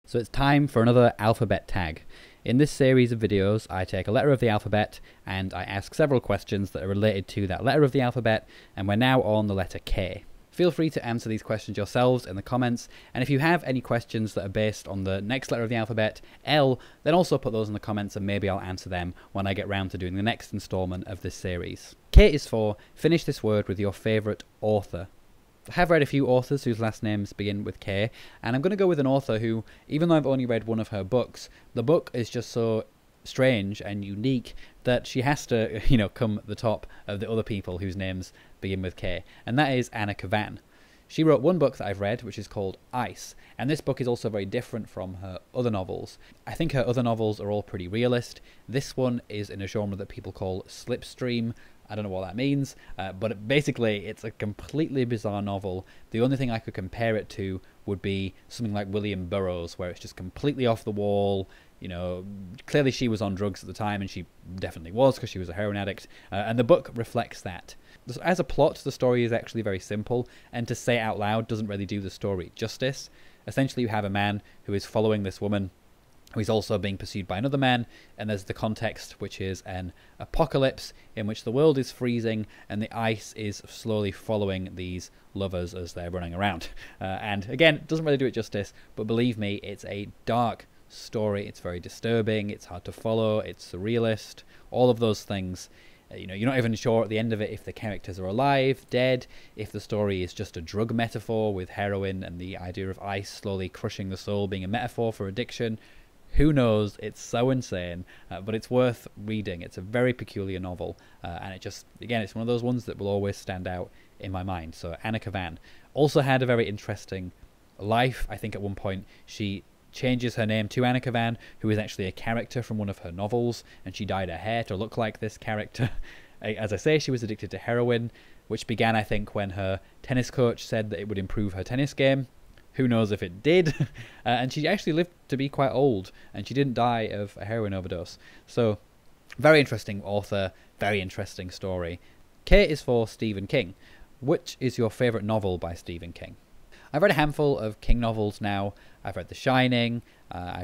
So it's time for another alphabet tag. In this series of videos, I take a letter of the alphabet and I ask several questions that are related to that letter of the alphabet, and we're now on the letter K. Feel free to answer these questions yourselves in the comments, and if you have any questions that are based on the next letter of the alphabet, L, then also put those in the comments and maybe I'll answer them when I get round to doing the next installment of this series. K is for finish this word with your favourite author. I have read a few authors whose last names begin with K, and I'm going to go with an author who, even though I've only read one of her books, the book is just so strange and unique that she has to, come at the top of the other people whose names begin with K, and that is Anna Kavan. She wrote one book that I've read, which is called Ice, and this book is also very different from her other novels. I think her other novels are all pretty realist. This one is in a genre that people call slipstream. I don't know what that means, but basically it's a completely bizarre novel. The only thing I could compare it to would be something like William Burroughs, where it's just completely off the wall. Clearly she was on drugs at the time, and she definitely was because she was a heroin addict, and the book reflects that. As a plot, the story is actually very simple, and to say it out loud doesn't really do the story justice. Essentially, you have a man who is following this woman who is also being pursued by another man, and there's the context, which is an apocalypse in which the world is freezing and the ice is slowly following these lovers as they're running around. And again, it doesn't really do it justice, but believe me, it's a dark story. It's very disturbing, it's hard to follow, it's surrealist, all of those things. You're not even sure at the end of it if the characters are alive, dead, if the story is just a drug metaphor with heroin and the idea of ice slowly crushing the soul being a metaphor for addiction. Who knows? It's so insane, but it's worth reading. It's a very peculiar novel, and it's one of those ones that will always stand out in my mind. So Anna Kavan also had a very interesting life. I think at one point she changes her name to Anna Kavan, who is actually a character from one of her novels, and she dyed her hair to look like this character. As I say, she was addicted to heroin, which began, I think, when her tennis coach said that it would improve her tennis game. Who knows if it did? And she actually lived to be quite old, and she didn't die of a heroin overdose. So, very interesting author, very interesting story. K is for Stephen King. Which is your favourite novel by Stephen King? I've read a handful of King novels now. I've read The Shining,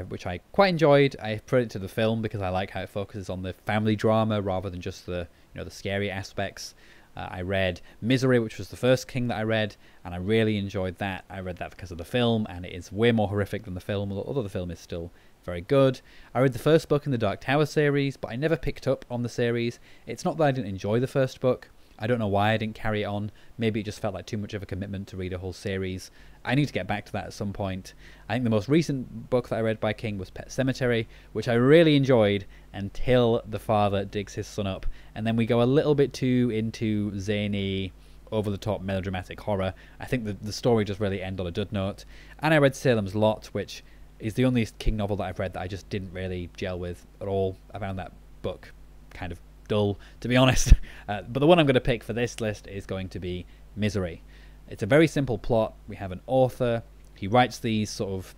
which I quite enjoyed. I put it to the film because I like how it focuses on the family drama rather than just the scary aspects. I read Misery, which was the first King that I read, and I really enjoyed that. I read that because of the film, and it is way more horrific than the film, although the film is still very good. I read the first book in the Dark Tower series, but I never picked up on the series. It's not that I didn't enjoy the first book. I don't know why I didn't carry it on. Maybe it just felt like too much of a commitment to read a whole series. I need to get back to that at some point. I think the most recent book that I read by King was Pet Sematary, which I really enjoyed until the father digs his son up. And then we go a little bit too into zany, over-the-top melodramatic horror. I think the story just really ended on a dud note. And I read Salem's Lot, which is the only King novel that I've read that I just didn't really gel with at all. I found that book kind of dull, to be honest. But the one I'm going to pick for this list is going to be Misery. It's a very simple plot. We have an author. He writes these sort of,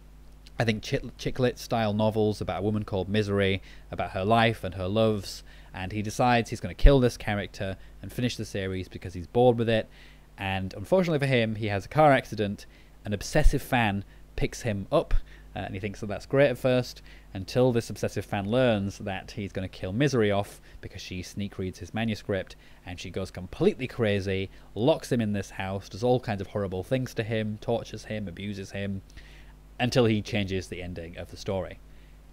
I think, chick lit style novels about a woman called Misery, about her life and her loves, and he decides he's going to kill this character and finish the series because he's bored with it. And unfortunately for him, he has a car accident. An obsessive fan picks him up, and he thinks that that's great at first, until this obsessive fan learns that he's going to kill Misery off because she sneak reads his manuscript, and she goes completely crazy, locks him in this house, does all kinds of horrible things to him, tortures him, abuses him, until he changes the ending of the story.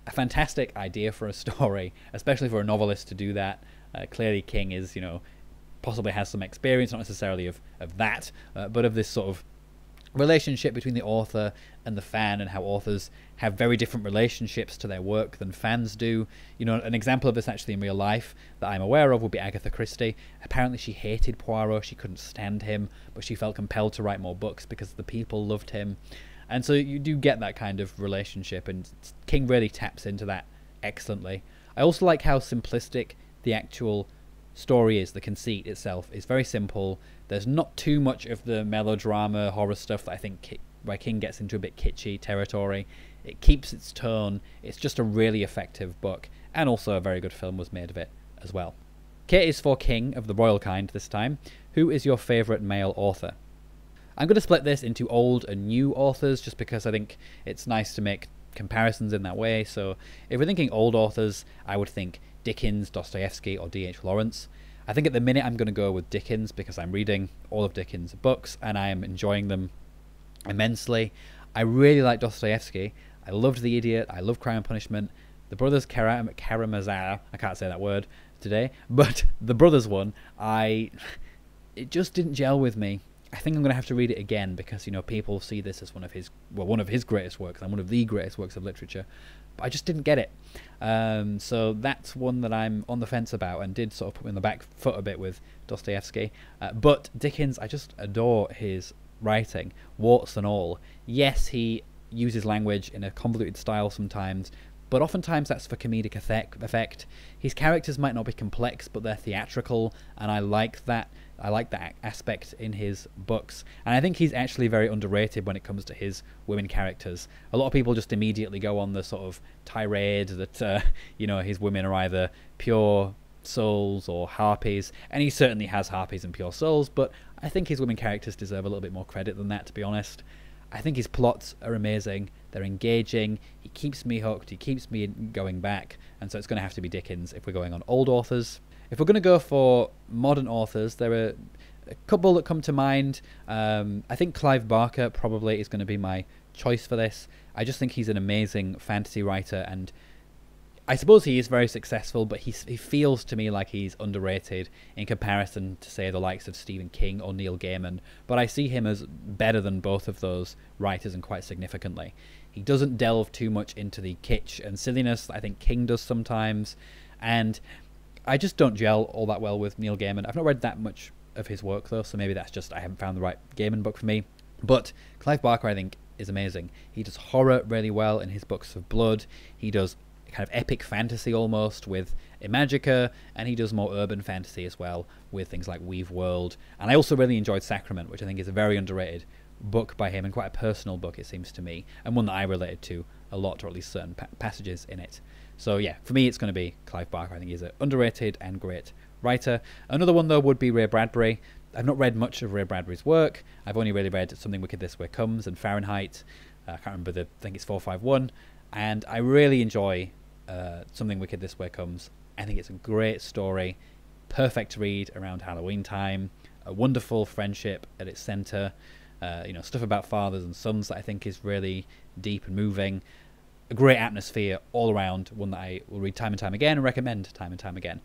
A fantastic idea for a story, especially for a novelist to do that. Clearly King is, possibly has some experience, not necessarily of that, but of this sort of relationship between the author and the fan, and how authors have very different relationships to their work than fans do. An example of this actually in real life that I'm aware of would be Agatha Christie. Apparently she hated Poirot, she couldn't stand him, but she felt compelled to write more books because the people loved him. And so you do get that kind of relationship, and King really taps into that excellently. I also like how simplistic the actual story is. The conceit itself is very simple. There's not too much of the melodrama horror stuff that I think where King gets into a bit kitschy territory. It keeps its tone. It's just a really effective book, and also a very good film was made of it as well. K is for King of the royal kind this time. Who is your favourite male author? I'm going to split this into old and new authors just because I think it's nice to make comparisons in that way. So if we're thinking old authors, I would think Dickens, Dostoevsky, or D.H. Lawrence. I think at the minute I'm going to go with Dickens because I'm reading all of Dickens' books and I am enjoying them immensely. I really like Dostoevsky. I loved The Idiot. I love Crime and Punishment. The Brothers Karamazov, I can't say that word today, but the Brothers one, it just didn't gel with me. I think I'm going to have to read it again because, you know, people see this as one of his greatest works and one of the greatest works of literature. But I just didn't get it. So that's one that I'm on the fence about and did sort of put me on the back foot a bit with Dostoevsky. But Dickens, I just adore his writing, warts and all. Yes, he uses language in a convoluted style sometimes, but oftentimes that's for comedic effect. His characters might not be complex, but they're theatrical, and I like that. I like that aspect in his books, and I think he's actually very underrated when it comes to his women characters. A lot of people just immediately go on the sort of tirade that you know, his women are either pure souls or harpies, and he certainly has harpies and pure souls, but I think his women characters deserve a little bit more credit than that, to be honest. I think his plots are amazing, they're engaging, he keeps me hooked, he keeps me going back, and so it's going to have to be Dickens if we're going on old authors. If we're going to go for modern authors, there are a couple that come to mind. I think Clive Barker probably is going to be my choice for this. I just think he's an amazing fantasy writer, and I suppose he is very successful, but he feels to me like he's underrated in comparison to, say, the likes of Stephen King or Neil Gaiman. But I see him as better than both of those writers, and quite significantly. He doesn't delve too much into the kitsch and silliness I think King does sometimes, and I just don't gel all that well with Neil Gaiman. I've not read that much of his work though, so maybe that's just I haven't found the right Gaiman book for me. But Clive Barker, I think, is amazing. He does horror really well in his books of blood. He does kind of epic fantasy almost with Imagica, and he does more urban fantasy as well with things like Weave World. And I also really enjoyed Sacrament, which I think is a very underrated book by him, and quite a personal book, it seems to me, and one that I related to a lot, or at least certain passages in it. So yeah, for me it's going to be Clive Barker. I think he's an underrated and great writer. Another one though would be Ray Bradbury. I've not read much of Ray Bradbury's work. I've only really read Something Wicked This Way Comes and Fahrenheit. I can't remember I think it's 451. And I really enjoy Something Wicked This Way Comes. I think it's a great story, perfect read around Halloween time, a wonderful friendship at its centre, you know, stuff about fathers and sons that I think is really deep and moving. A great atmosphere all around, one that I will read time and time again and recommend time and time again.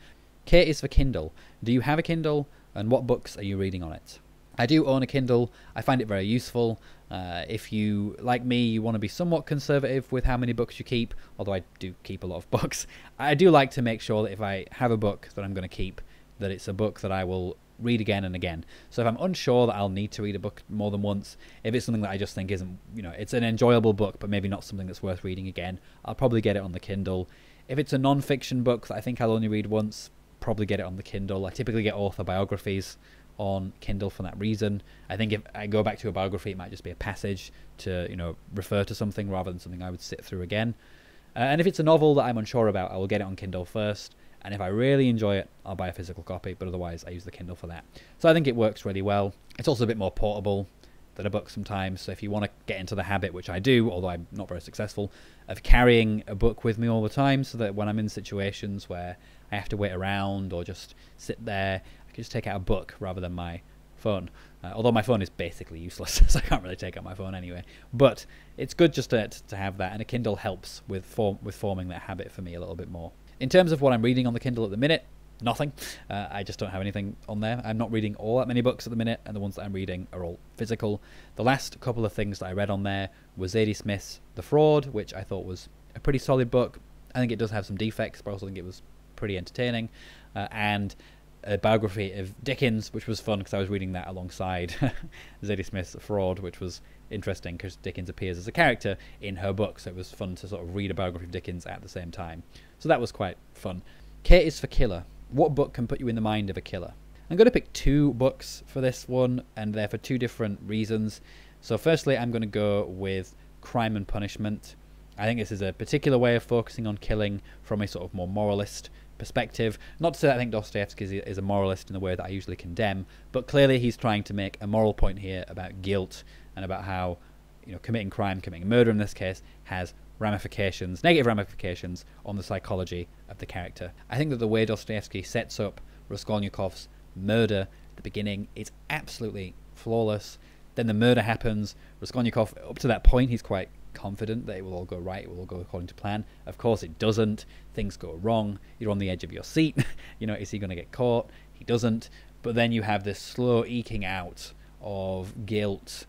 K is for Kindle. Do you have a Kindle, and what books are you reading on it? I do own a Kindle. I find it very useful. If you, like me, you want to be somewhat conservative with how many books you keep, although I do keep a lot of books, I do like to make sure that if I have a book that I'm going to keep, that it's a book that I will read again and again. So if I'm unsure that I'll need to read a book more than once, if it's something that I just think isn't, you know, it's an enjoyable book but maybe not something that's worth reading again, I'll probably get it on the Kindle. If it's a non-fiction book that I think I'll only read once, probably get it on the Kindle. I typically get author biographies on Kindle for that reason. I think if I go back to a biography, it might just be a passage to, you know, refer to something rather than something I would sit through again. And if it's a novel that I'm unsure about, I will get it on Kindle first. And if I really enjoy it, I'll buy a physical copy, but otherwise I use the Kindle for that. So I think it works really well. It's also a bit more portable than a book sometimes, so if you want to get into the habit, which I do, although I'm not very successful, of carrying a book with me all the time, so that when I'm in situations where I have to wait around or just sit there, I can just take out a book rather than my phone. Although my phone is basically useless, so I can't really take out my phone anyway. But it's good just to have that, and a Kindle helps with forming that habit for me a little bit more. In terms of what I'm reading on the Kindle at the minute, nothing. I just don't have anything on there. I'm not reading all that many books at the minute, and the ones that I'm reading are all physical. The last couple of things that I read on there was Zadie Smith's The Fraud, which I thought was a pretty solid book. I think it does have some defects, but I also think it was pretty entertaining. And a biography of Dickens, which was fun because I was reading that alongside Zadie Smith's Fraud, which was interesting because Dickens appears as a character in her book, so it was fun to sort of read a biography of Dickens at the same time. So that was quite fun. K is for killer. What book can put you in the mind of a killer? I'm going to pick two books for this one, and they're for two different reasons. So firstly, I'm going to go with Crime and Punishment. I think this is a particular way of focusing on killing from a sort of more moralist perspective. Not to say that I think Dostoevsky is a moralist in the way that I usually condemn, but clearly he's trying to make a moral point here about guilt and about how, you know, committing crime, committing murder in this case, has ramifications, negative ramifications on the psychology of the character. I think that the way Dostoevsky sets up Raskolnikov's murder at the beginning is absolutely flawless. Then the murder happens. Raskolnikov, up to that point, he's quite confident that it will all go right, it will all go according to plan. Of course it doesn't. Things go wrong. You're on the edge of your seat. Is he going to get caught? He doesn't. But then you have this slow eking out of guilt,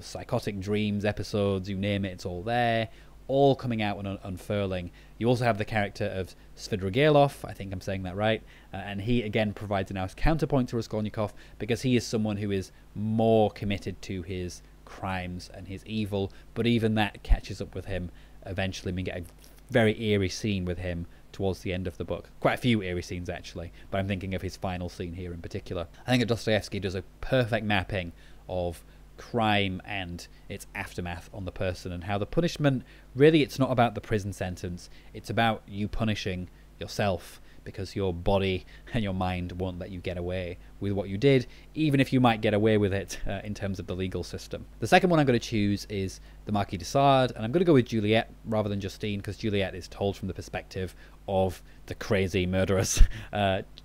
psychotic dreams episodes, you name it, it's all there, all coming out and unfurling. You also have the character of Svidrigailov, I think I'm saying that right, and he again provides a nice counterpoint to Raskolnikov, because he is someone who is more committed to his crimes and his evil, but even that catches up with him eventually. We get a very eerie scene with him towards the end of the book. Quite a few eerie scenes actually, but I'm thinking of his final scene here in particular. I think that Dostoevsky does a perfect mapping of crime and its aftermath on the person, and how the punishment, really it's not about the prison sentence, it's about you punishing yourself, because your body and your mind won't let you get away with what you did, even if you might get away with it in terms of the legal system. The second one I'm going to choose is the Marquis de Sade, and I'm going to go with Juliet rather than Justine, because Juliet is told from the perspective of the crazy, murderous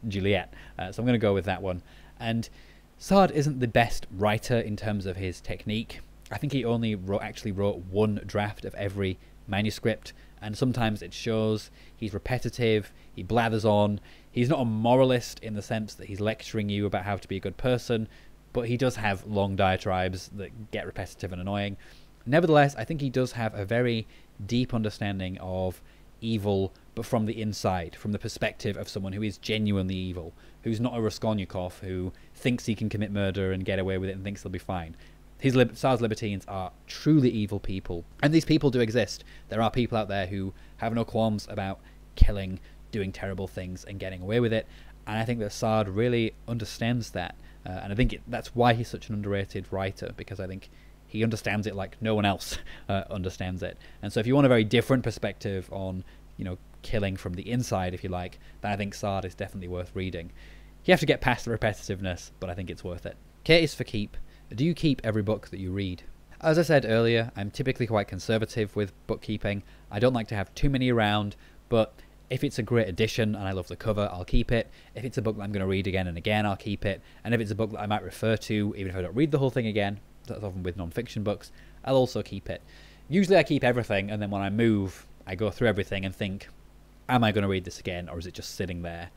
Juliet. So I'm going to go with that one. And Sade isn't the best writer in terms of his technique. I think he only actually wrote one draft of every manuscript, and sometimes it shows. He's repetitive, he blathers on. He's not a moralist in the sense that he's lecturing you about how to be a good person, but he does have long diatribes that get repetitive and annoying. Nevertheless, I think he does have a very deep understanding of evil, but from the inside, from the perspective of someone who is genuinely evil, who's not a Raskolnikov who thinks he can commit murder and get away with it and thinks they'll be fine. Sade's libertines are truly evil people, and these people do exist. There are people out there who have no qualms about killing, doing terrible things and getting away with it, and I think that Sade really understands that, and I think that's why he's such an underrated writer, because I think he understands it like no one else understands it. And so if you want a very different perspective on killing from the inside, if you like, then I think Sade is definitely worth reading. You have to get past the repetitiveness, but I think it's worth it. K is for keep. Do you keep every book that you read? As I said earlier, I'm typically quite conservative with bookkeeping. I don't like to have too many around, but if it's a great edition and I love the cover, I'll keep it. If it's a book that I'm going to read again and again, I'll keep it. And if it's a book that I might refer to, even if I don't read the whole thing again, that's often with non-fiction books, I'll also keep it. Usually I keep everything, and then when I move, I go through everything and think, am I going to read this again, or is it just sitting there?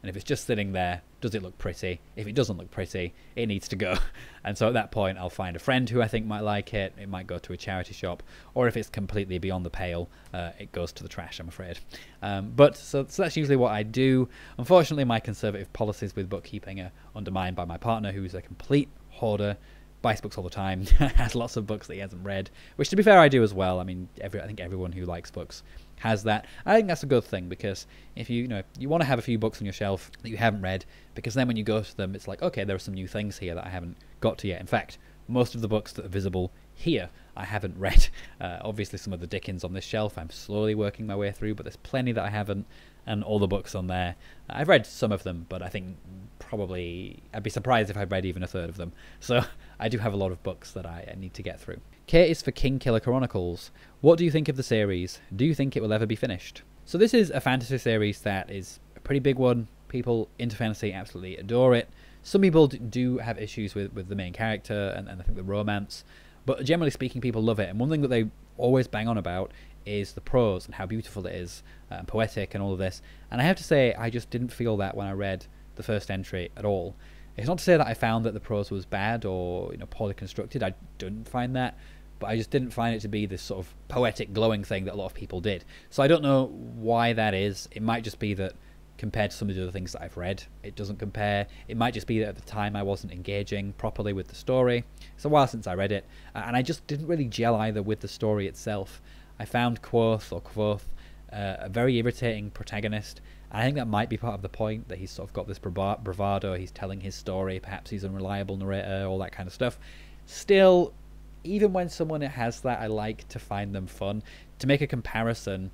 And if it's just sitting there, does it look pretty? If it doesn't look pretty, it needs to go. And so at that point, I'll find a friend who I think might like it. It might go to a charity shop. Or if it's completely beyond the pale, it goes to the trash, I'm afraid. So that's usually what I do. Unfortunately, my conservative policies with bookkeeping are undermined by my partner, who's a complete hoarder, buys books all the time, has lots of books that he hasn't read, which, to be fair, I do as well. I mean, I think everyone who likes books has that. I think that's a good thing, because if you want to have a few books on your shelf that you haven't read, because then when you go to them, it's like, okay, there are some new things here that I haven't got to yet. In fact, most of the books that are visible here I haven't read. Obviously some of the Dickens on this shelf I'm slowly working my way through, but there's plenty that I haven't, and all the books on there, I've read some of them, but I think probably I'd be surprised if I'd read even a third of them. So I do have a lot of books that I need to get through. K is for King Killer Chronicles. What do you think of the series? Do you think it will ever be finished? So this is a fantasy series that is a pretty big one. People into fantasy absolutely adore it. Some people do have issues with the main character and I think the romance, but generally speaking, people love it. And one thing that they always bang on about is the prose and how beautiful it is, and poetic and all of this. And I have to say, I just didn't feel that when I read the first entry at all. It's not to say that I found that the prose was bad or poorly constructed. I didn't find that, but I just didn't find it to be this sort of poetic, glowing thing that a lot of people did. So I don't know why that is. It might just be that compared to some of the other things that I've read, it doesn't compare. It might just be that at the time I wasn't engaging properly with the story. It's a while since I read it, and I just didn't really gel either with the story itself. I found Kvothe a very irritating protagonist, and I think that might be part of the point, that he's sort of got this bravado, he's telling his story, perhaps he's an unreliable narrator, all that kind of stuff. Still, even when someone has that, I like to find them fun. To make a comparison,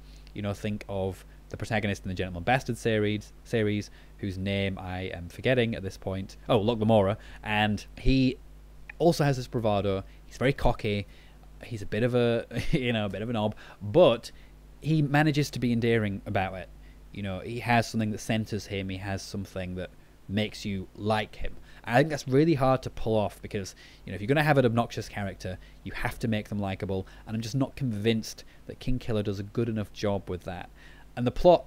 think of the protagonist in the Gentleman Bastard series, whose name I am forgetting at this point. Oh, Locke Lamora. And he also has this bravado. He's very cocky. He's a bit of a, a bit of a knob, but he manages to be endearing about it. He has something that centers him. He has something that makes you like him. I think that's really hard to pull off because, if you're going to have an obnoxious character, you have to make them likable. And I'm just not convinced that King Killer does a good enough job with that. And the plot,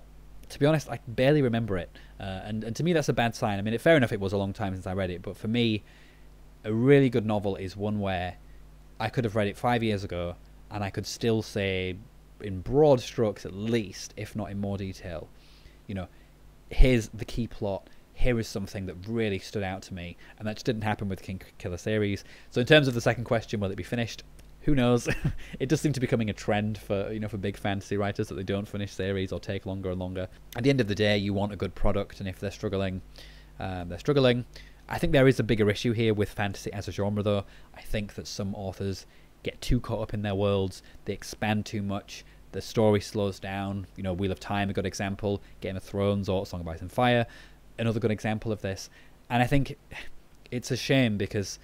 to be honest, I barely remember it. And to me, that's a bad sign. I mean, fair enough, it was a long time since I read it. But for me, a really good novel is one where I could have read it 5 years ago and I could still say, in broad strokes at least, if not in more detail, here's the key plot. Here is something that really stood out to me, and that just didn't happen with King Killer series. So in terms of the second question, will it be finished? Who knows? It does seem to be becoming a trend for for big fantasy writers that they don't finish series or take longer and longer. At the end of the day, you want a good product, and if they're struggling, they're struggling. I think there is a bigger issue here with fantasy as a genre, though. I think that some authors get too caught up in their worlds. They expand too much. The story slows down. Wheel of Time, a good example. Game of Thrones or Song of Ice and Fire, another good example of this. And I think it's a shame because,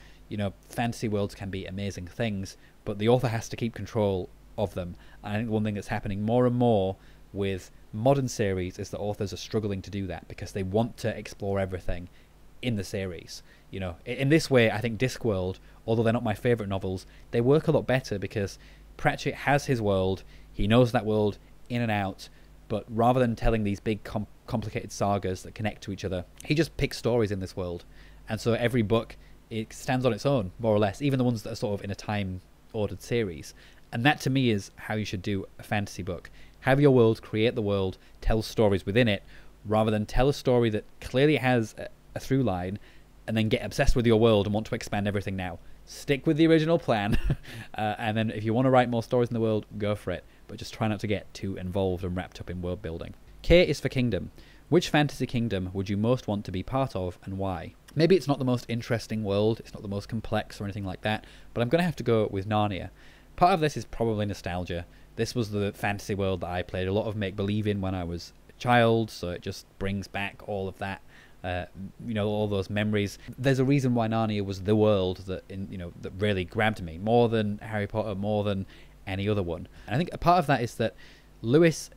fantasy worlds can be amazing things, but the author has to keep control of them. And I think one thing that's happening more and more with modern series is that authors are struggling to do that because they want to explore everything in the series. In this way, I think Discworld, although they're not my favourite novels, they work a lot better because Pratchett has his world. He knows that world in and out, but rather than telling these big complicated sagas that connect to each other, he just picks stories in this world. And so every book, it stands on its own, more or less, even the ones that are sort of in a time-ordered series. And that, to me, is how you should do a fantasy book. Have your world, create the world, tell stories within it, rather than tell a story that clearly has a through line, and then get obsessed with your world and want to expand everything now. Stick with the original plan, and then if you want to write more stories in the world, go for it. But just try not to get too involved and wrapped up in world building. K is for kingdom. Which fantasy kingdom would you most want to be part of, and why? Maybe it's not the most interesting world, it's not the most complex or anything like that, but I'm going to have to go with Narnia. Part of this is probably nostalgia. This was the fantasy world that I played a lot of make-believe in when I was a child, so it just brings back all of that. All those memories. There's a reason why Narnia was the world that that really grabbed me more than Harry Potter, more than any other one. And I think a part of that is that Lewis,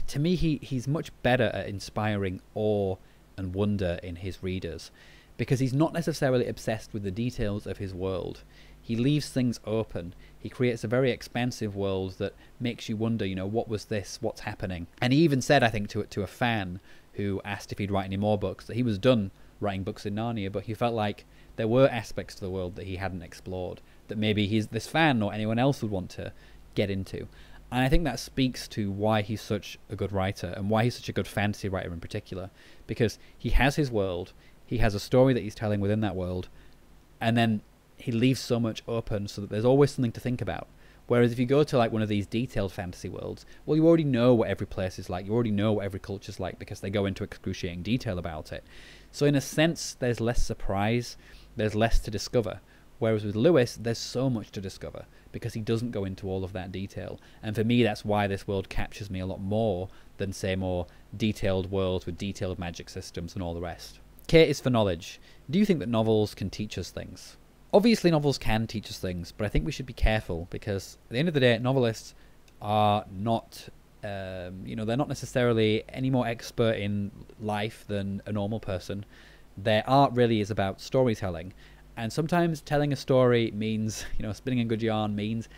to me, he's much better at inspiring awe and wonder in his readers because he's not necessarily obsessed with the details of his world. He leaves things open. He creates a very expansive world that makes you wonder, what was this? What's happening? And he even said, I think, to a fan who asked if he'd write any more books, that he was done writing books in Narnia, but he felt like there were aspects to the world that he hadn't explored, that maybe this fan or anyone else would want to get into. And I think that speaks to why he's such a good writer and why he's such a good fantasy writer in particular, because he has his world, he has a story that he's telling within that world, and then he leaves so much open so that there's always something to think about. Whereas if you go to like one of these detailed fantasy worlds, well, you already know what every place is like. You already know what every culture's like because they go into excruciating detail about it. So in a sense, there's less surprise, there's less to discover. Whereas with Lewis, there's so much to discover because he doesn't go into all of that detail. And for me, that's why this world captures me a lot more than, say, more detailed worlds with detailed magic systems and all the rest. K is for knowledge. Do you think that novels can teach us things? Obviously, novels can teach us things, but I think we should be careful because at the end of the day, novelists are not, they're not necessarily any more expert in life than a normal person. Their art really is about storytelling. And sometimes telling a story means, spinning a good yarn means,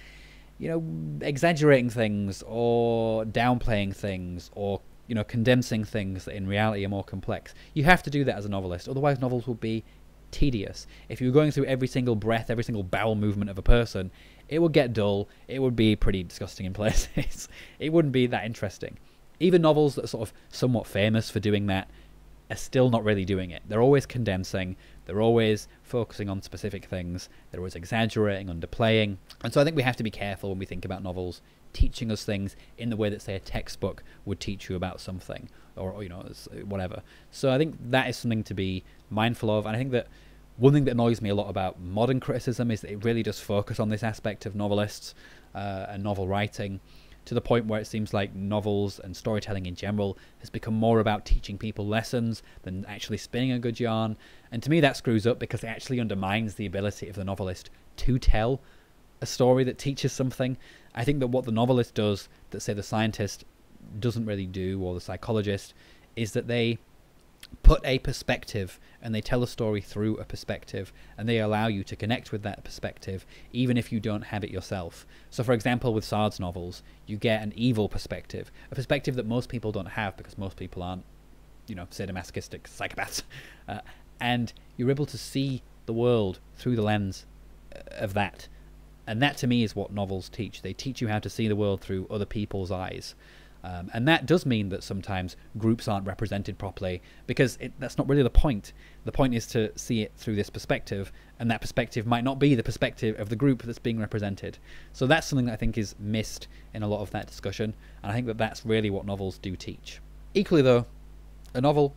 exaggerating things or downplaying things or, condensing things that in reality are more complex. You have to do that as a novelist, otherwise novels will be tedious. If you were going through every single breath, every single bowel movement of a person, it would get dull. It would be pretty disgusting in places. It wouldn't be that interesting. Even novels that are sort of somewhat famous for doing that are still not really doing it. They're always condensing. They're always focusing on specific things. They're always exaggerating, underplaying. And so I think we have to be careful when we think about novels teaching us things in the way that, say, a textbook would teach you about something or whatever. So I think that is something to be mindful of. And I think that one thing that annoys me a lot about modern criticism is that it really does focus on this aspect of novelists and novel writing to the point where it seems like novels and storytelling in general has become more about teaching people lessons than actually spinning a good yarn. And to me that screws up because it actually undermines the ability of the novelist to tell a story that teaches something. I think that what the novelist does that, say, the scientist doesn't really do, or the psychologist, is that they put a perspective and they tell a story through a perspective, and they allow you to connect with that perspective even if you don't have it yourself. So for example, with Sard's novels, you get an evil perspective, a perspective that most people don't have because most people aren't, you know, sadomasochistic psychopaths, and you're able to see the world through the lens of that. And that to me is what novels teach. They teach you how to see the world through other people's eyes. And that does mean that sometimes groups aren't represented properly, because that's not really the point. The point is to see it through this perspective, and that perspective might not be the perspective of the group that's being represented. So that's something that I think is missed in a lot of that discussion, and I think that that's really what novels do teach. Equally though, a novel,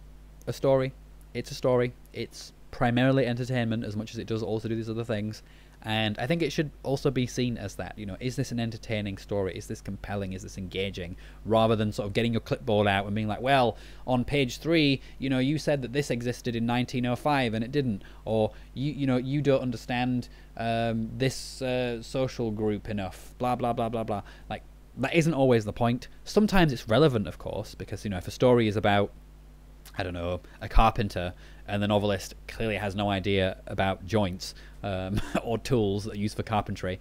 a story, it's a story. It's primarily entertainment as much as it does also do these other things. And I think it should also be seen as that. You know, is this an entertaining story? Is this compelling? Is this engaging? Rather than sort of getting your clipboard out and being like, well, on page 3, you know, you said that this existed in 1905 and it didn't. Or, you know, you don't understand this social group enough. Blah, blah, blah, blah, blah. Like, that isn't always the point. Sometimes it's relevant, of course, because, you know, if a story is about, I don't know, a carpenter, and the novelist clearly has no idea about joints or tools that are used for carpentry,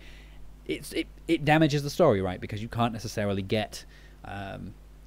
it damages the story, right? Because you can't necessarily get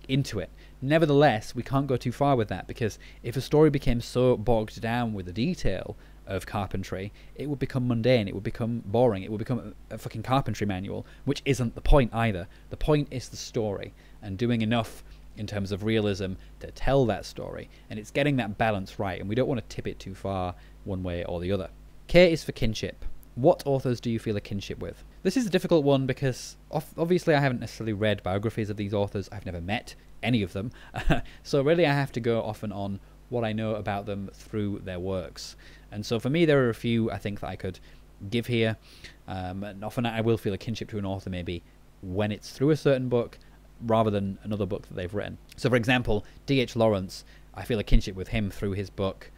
into it. Nevertheless, we can't go too far with that, because if a story became so bogged down with the detail of carpentry, it would become mundane, it would become boring, it would become a fucking carpentry manual, which isn't the point either. The point is the story, and doing enough in terms of realism to tell that story, and it's getting that balance right, and we don't want to tip it too far one way or the other. K is for kinship. What authors do you feel a kinship with? This is a difficult one because obviously I haven't necessarily read biographies of these authors. I've never met any of them, so really I have to go often on what I know about them through their works. And so for me, there are a few I think that I could give here, and often I will feel a kinship to an author maybe when it's through a certain book rather than another book that they've written. So for example, D.H. Lawrence, I feel a kinship with him through his book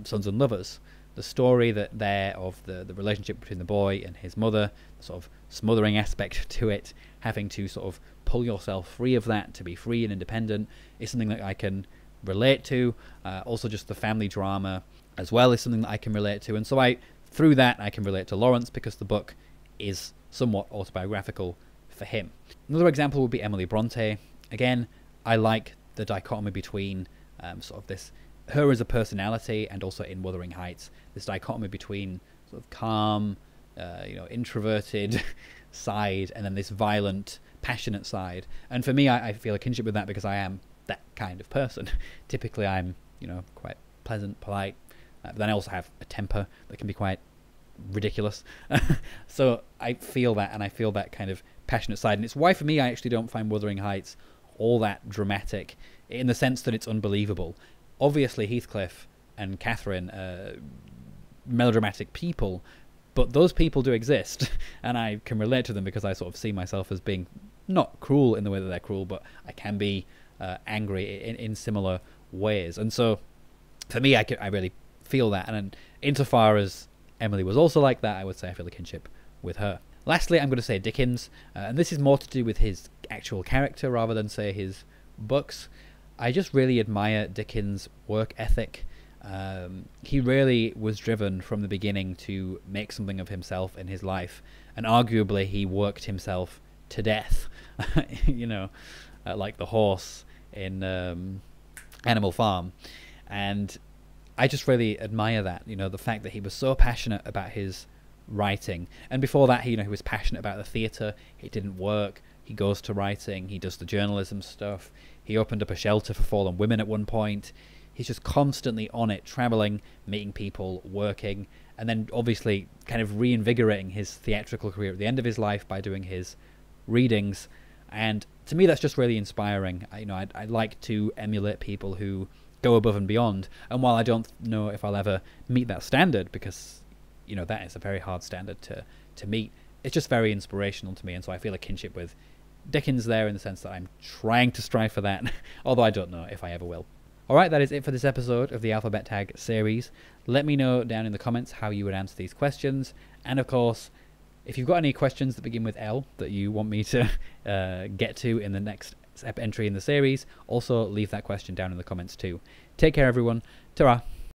Sons and Lovers. The story of the relationship between the boy and his mother, the sort of smothering aspect to it, having to sort of pull yourself free of that to be free and independent, is something that I can relate to. Also just the family drama as well is something that I can relate to, and so through that I can relate to Lawrence because the book is somewhat autobiographical for him. Another example would be Emily Bronte. Again, I like the dichotomy between sort of this, her as a personality, and also in Wuthering Heights, this dichotomy between sort of calm, you know, introverted side, and then this violent, passionate side. And for me, I feel a kinship with that because I am that kind of person. Typically, I'm, you know, quite pleasant, polite, but then I also have a temper that can be quite ridiculous. So I feel that, and I feel that kind of passionate side, and it's why for me I actually don't find Wuthering Heights all that dramatic, in the sense that it's unbelievable. Obviously Heathcliff and Catherine are melodramatic people, but those people do exist, and I can relate to them because I sort of see myself as being not cruel in the way that they're cruel, but I can be angry in similar ways. And so for me, I really feel that, and insofar as Emily was also like that, I would say I feel a kinship with her. Lastly, I'm going to say Dickens, and this is more to do with his actual character rather than, say, his books. I just really admire Dickens' work ethic. He really was driven from the beginning to make something of himself in his life, and arguably he worked himself to death, you know, like the horse in Animal Farm. And I just really admire that, you know, the fact that he was so passionate about his writing. And before that, he was passionate about the theatre. It didn't work. He goes to writing. He does the journalism stuff. He opened up a shelter for fallen women at one point. He's just constantly on it, travelling, meeting people, working, and then obviously kind of reinvigorating his theatrical career at the end of his life by doing his readings. And to me, that's just really inspiring. I'd like to emulate people who go above and beyond. And while I don't know if I'll ever meet that standard, because that is a very hard standard to meet, it's just very inspirational to me, and so I feel a kinship with Dickens there in the sense that I'm trying to strive for that, although I don't know if I ever will. Alright, that is it for this episode of the Alphabet Tag series. Let me know down in the comments how you would answer these questions, and of course, If you've got any questions that begin with L that you want me to get to in the next entry in the series, also leave that question down in the comments too. Take care, everyone. Ta-ra.